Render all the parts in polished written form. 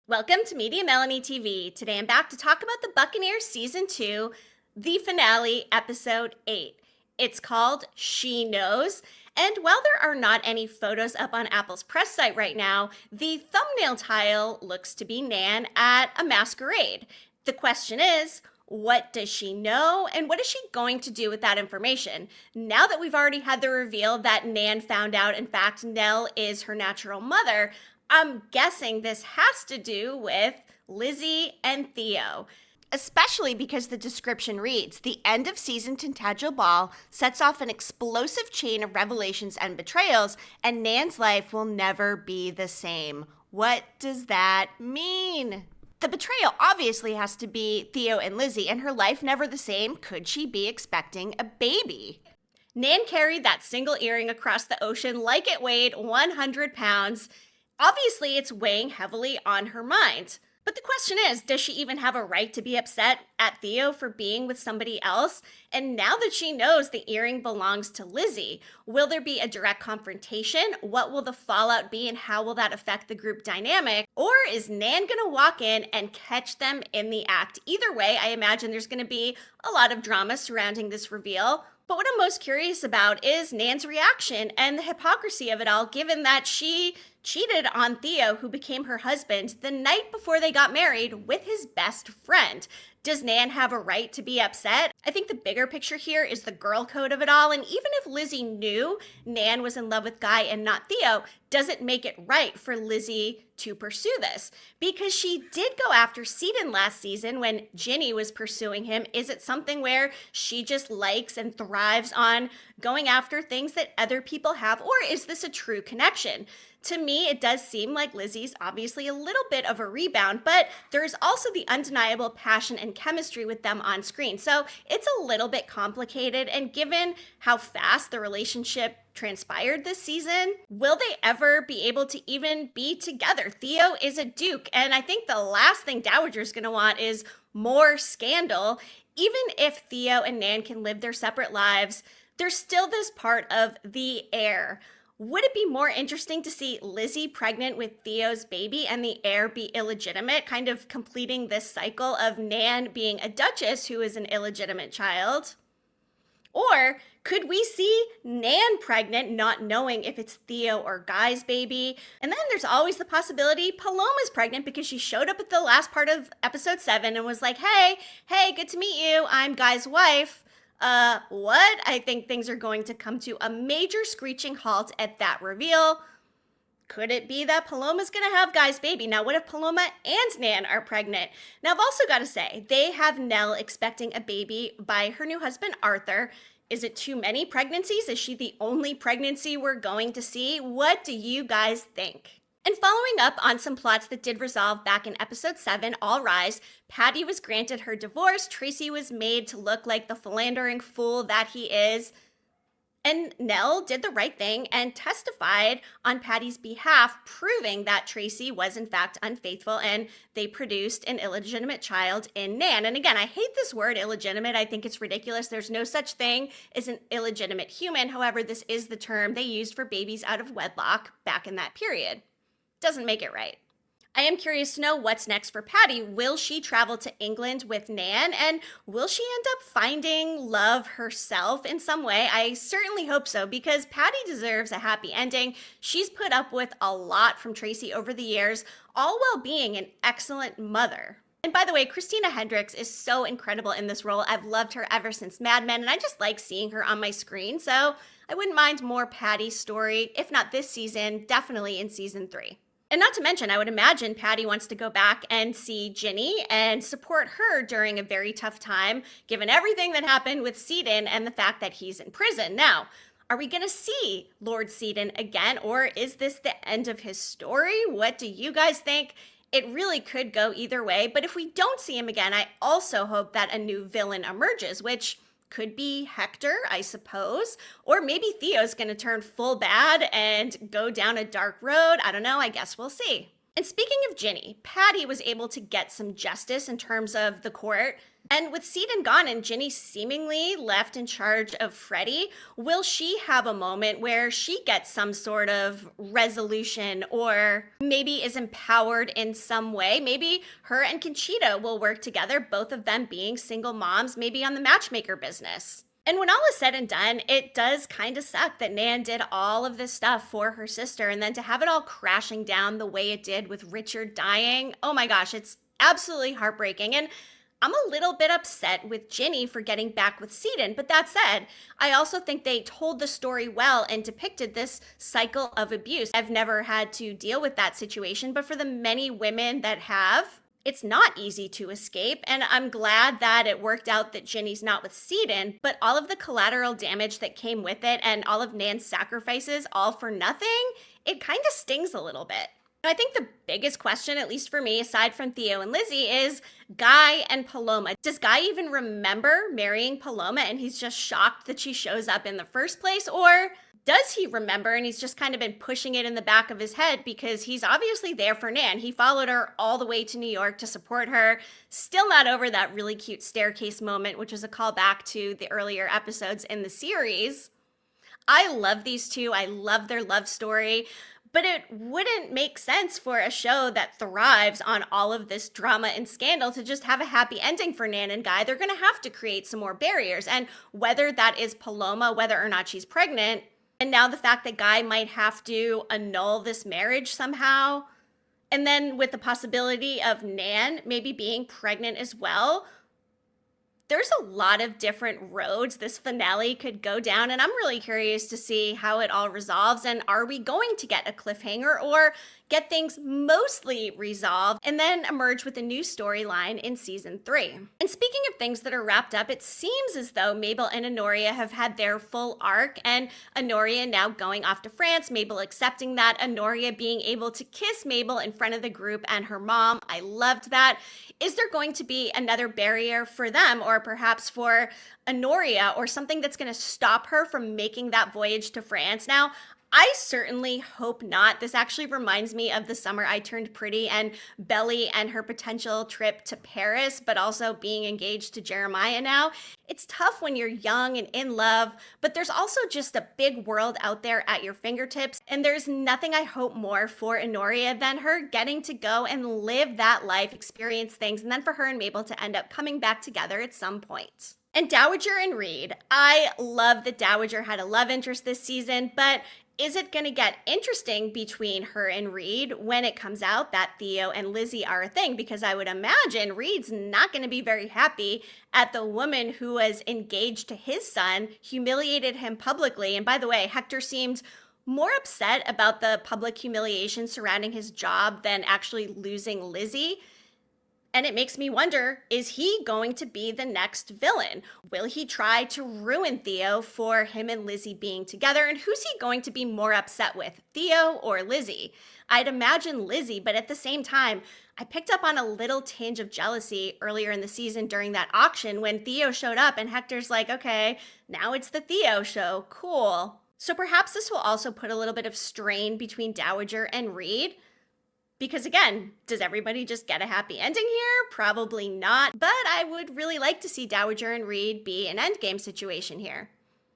Welcome to mediamelanie TV. Today I'm back to talk about the Buccaneers Season 2, the finale, Episode 8. It's called She Knows, and while there are not any photos up on Apple's press site right now, the thumbnail tile looks to be Nan at a masquerade. The question is, what does she know, and what is she going to do with that information? Now that we've already had the reveal that Nan found out, in fact, Nell is her natural mother, I'm guessing this has to do with Lizzy and Theo. Especially because the description reads, the end of season Tintagel Ball sets off an explosive chain of revelations and betrayals, and Nan's life will never be the same. What does that mean? The betrayal obviously has to be Theo and Lizzy, and her life never the same. Could she be expecting a baby? Nan carried that single earring across the ocean like it weighed 100 pounds. Obviously, it's weighing heavily on her mind. But the question is, does she even have a right to be upset at Theo for being with somebody else? And now that she knows the earring belongs to Lizzy, will there be a direct confrontation? What will the fallout be, and how will that affect the group dynamic? Or is Nan gonna walk in and catch them in the act? Either way, I imagine there's gonna be a lot of drama surrounding this reveal. But what I'm most curious about is Nan's reaction and the hypocrisy of it all, given that she cheated on Theo, who became her husband, the night before they got married with his best friend. Does Nan have a right to be upset? I think the bigger picture here is the girl code of it all, and even if Lizzy knew Nan was in love with Guy and not Theo, does it make it right for Lizzy to pursue this? Because she did go after Seaton last season when Jinny was pursuing him. Is it something where she just likes and thrives on going after things that other people have, or is this a true connection? To me, it does seem like Lizzy's obviously a little bit of a rebound, but there's also the undeniable passion and chemistry with them on screen. So it's a little bit complicated, and given how fast the relationship transpired this season, will they ever be able to even be together? Theo is a duke, and I think the last thing Dowager's gonna want is more scandal. Even if Theo and Nan can live their separate lives, there's still this part of the heir. Would it be more interesting to see Lizzy pregnant with Theo's baby and the heir be illegitimate, kind of completing this cycle of Nan being a duchess who is an illegitimate child? Or could we see Nan pregnant, not knowing if it's Theo or Guy's baby? And then there's always the possibility Paloma's pregnant because she showed up at the last part of episode 7 and was like, hey, good to meet you, I'm Guy's wife. What? I think things are going to come to a major screeching halt at that reveal. Could it be that Paloma's gonna have Guy's baby? Now, what if Paloma and Nan are pregnant? Now, I've also got to say, they have Nell expecting a baby by her new husband, Arthur. Is it too many pregnancies? Is she the only pregnancy we're going to see? What do you guys think? And following up on some plots that did resolve back in episode 7, All Rise, Patty was granted her divorce, Tracy was made to look like the philandering fool that he is, and Nell did the right thing and testified on Patty's behalf, proving that Tracy was in fact unfaithful, and they produced an illegitimate child in Nan. And again, I hate this word illegitimate. I think it's ridiculous. There's no such thing as an illegitimate human. However, this is the term they used for babies out of wedlock back in that period. Doesn't make it right. I am curious to know what's next for Patty. Will she travel to England with Nan? And will she end up finding love herself in some way? I certainly hope so, because Patty deserves a happy ending. She's put up with a lot from Tracy over the years, all while being an excellent mother. And by the way, Christina Hendricks is so incredible in this role. I've loved her ever since Mad Men, and I just like seeing her on my screen. So I wouldn't mind more Patty's story, if not this season, definitely in season 3. And not to mention, I would imagine Patty wants to go back and see Jinny and support her during a very tough time, given everything that happened with Seaton and the fact that he's in prison. Now, are we going to see Lord Seaton again, or is this the end of his story? What do you guys think? It really could go either way, but if we don't see him again, I also hope that a new villain emerges, which could be Hector, I suppose, or maybe Theo's going to turn full bad and go down a dark road. I don't know, I guess we'll see. And speaking of Jinny, Patty was able to get some justice in terms of the court. And with Ceden gone and Jinny seemingly left in charge of Freddie, will she have a moment where she gets some sort of resolution or maybe is empowered in some way? Maybe her and Conchita will work together, both of them being single moms, maybe on the matchmaker business. And when all is said and done, it does kind of suck that Nan did all of this stuff for her sister, and then to have it all crashing down the way it did with Richard dying, oh my gosh, it's absolutely heartbreaking. And I'm a little bit upset with Jinny for getting back with Ceden, but that said, I also think they told the story well and depicted this cycle of abuse. I've never had to deal with that situation, but for the many women that have, it's not easy to escape, and I'm glad that it worked out that Jinny's not with Ceden, but all of the collateral damage that came with it and all of Nan's sacrifices, all for nothing, it kind of stings a little bit. I think the biggest question, at least for me, aside from Theo and Lizzy, is Guy and Paloma. Does Guy even remember marrying Paloma and he's just shocked that she shows up in the first place? Or does he remember and he's just kind of been pushing it in the back of his head because he's obviously there for Nan? He followed her all the way to New York to support her. Still not over that really cute staircase moment, which was a callback to the earlier episodes in the series. I love these two. I love their love story. But it wouldn't make sense for a show that thrives on all of this drama and scandal to just have a happy ending for Nan and Guy. They're going to have to create some more barriers. And whether that is Paloma, whether or not she's pregnant, and now the fact that Guy might have to annul this marriage somehow, and then with the possibility of Nan maybe being pregnant as well, there's a lot of different roads this finale could go down, and I'm really curious to see how it all resolves. And are we going to get a cliffhanger or get things mostly resolved and then emerge with a new storyline in season 3? And speaking of things that are wrapped up, it seems as though Mabel and Honoria have had their full arc, and Honoria now going off to France, Mabel accepting that, Honoria being able to kiss Mabel in front of the group and her mom. I loved that. Is there going to be another barrier for them, or perhaps for Honoria, or something that's going to stop her from making that voyage to France? Now, I certainly hope not. This actually reminds me of the summer I turned pretty and Belly and her potential trip to Paris, but also being engaged to Jeremiah now. It's tough when you're young and in love, but there's also just a big world out there at your fingertips. And there's nothing I hope more for Honoria than her getting to go and live that life, experience things, and then for her and Mabel to end up coming back together at some point. And Dowager and Reed. I love that Dowager had a love interest this season, but is it going to get interesting between her and Reed when it comes out that Theo and Lizzy are a thing? Because I would imagine Reed's not going to be very happy at the woman who was engaged to his son, humiliated him publicly. And by the way, Hector seemed more upset about the public humiliation surrounding his job than actually losing Lizzy. And it makes me wonder, is he going to be the next villain? Will he try to ruin Theo for him and Lizzy being together? And who's he going to be more upset with, Theo or Lizzy? I'd imagine Lizzy, but at the same time, I picked up on a little tinge of jealousy earlier in the season during that auction when Theo showed up and Hector's like, okay, now it's the Theo show, cool. So perhaps this will also put a little bit of strain between Dowager and Reed. Because again, does everybody just get a happy ending here? Probably not, but I would really like to see Dowager and Reed be an endgame situation here.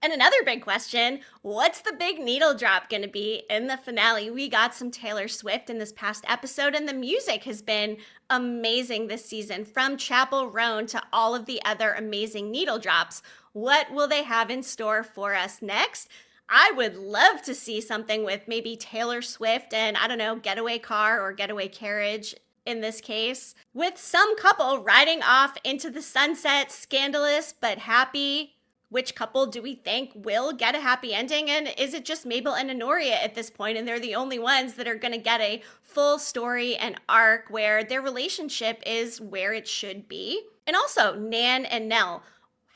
And another big question, what's the big needle drop going to be in the finale? We got some Taylor Swift in this past episode, and the music has been amazing this season, from Chapel Roan to all of the other amazing needle drops. What will they have in store for us next? I would love to see something with maybe Taylor Swift and, I don't know, Getaway Car or Getaway Carriage in this case, with some couple riding off into the sunset, scandalous but happy. Which couple do we think will get a happy ending? And is it just Mabel and Honoria at this point, and they're the only ones that are going to get a full story and arc where their relationship is where it should be? And also, Nan and Nell.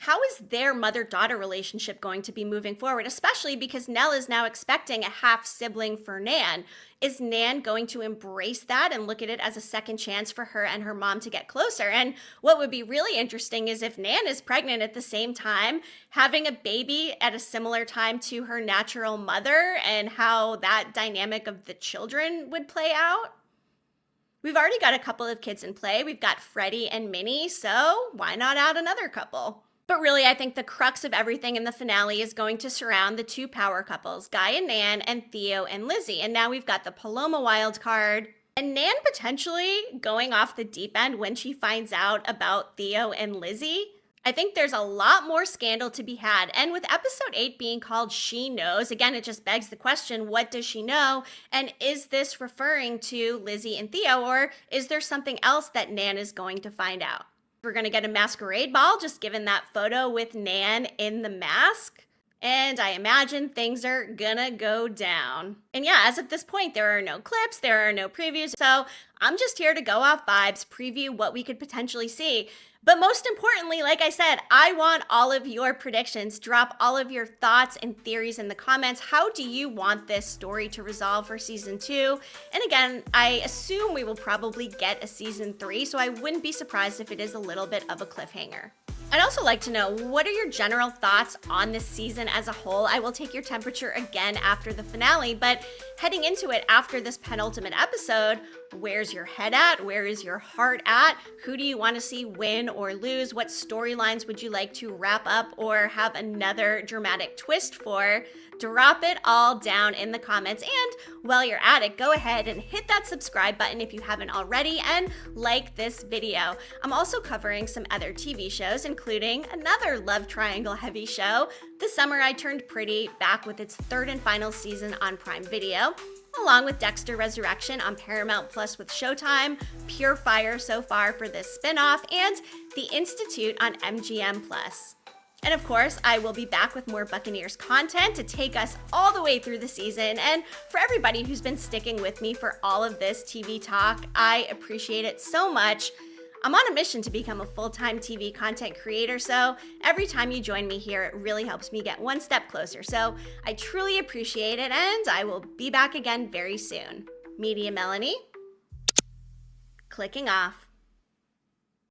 How is their mother-daughter relationship going to be moving forward, especially because Nell is now expecting a half-sibling for Nan? Is Nan going to embrace that and look at it as a second chance for her and her mom to get closer? And what would be really interesting is if Nan is pregnant at the same time, having a baby at a similar time to her natural mother, and how that dynamic of the children would play out. We've already got a couple of kids in play. We've got Freddie and Minnie, so why not add another couple? But really, I think the crux of everything in the finale is going to surround the two power couples, Guy and Nan, and Theo and Lizzy. And now we've got the Paloma wild card, and Nan potentially going off the deep end when she finds out about Theo and Lizzy. I think there's a lot more scandal to be had. And with episode 8 being called She Knows, again, it just begs the question, what does she know? And is this referring to Lizzy and Theo, or is there something else that Nan is going to find out? We're going to get a masquerade ball, just given that photo with Nan in the mask. And I imagine things are gonna go down. And yeah, as of this point, there are no clips, there are no previews. So I'm just here to go off vibes, preview what we could potentially see. But most importantly, like I said, I want all of your predictions. Drop all of your thoughts and theories in the comments. How do you want this story to resolve for season 2? And again, I assume we will probably get a season 3, so I wouldn't be surprised if it is a little bit of a cliffhanger. I'd also like to know, what are your general thoughts on this season as a whole? I will take your temperature again after the finale, but heading into it after this penultimate episode, where's your head at? Where is your heart at? Who do you want to see win or lose? What storylines would you like to wrap up or have another dramatic twist for? Drop it all down in the comments, and while you're at it, go ahead and hit that subscribe button if you haven't already, and like this video. I'm also covering some other TV shows, including another love triangle heavy show, This Summer I Turned Pretty, back with its 3rd and final season on Prime Video, along with Dexter Resurrection on Paramount Plus with Showtime, Pure Fire so far for this spinoff, and The Institute on MGM Plus. And of course, I will be back with more Buccaneers content to take us all the way through the season. And for everybody who's been sticking with me for all of this TV talk, I appreciate it so much. I'm on a mission to become a full-time TV content creator, so every time you join me here, it really helps me get one step closer. So I truly appreciate it, and I will be back again very soon. Media Melanie, clicking off.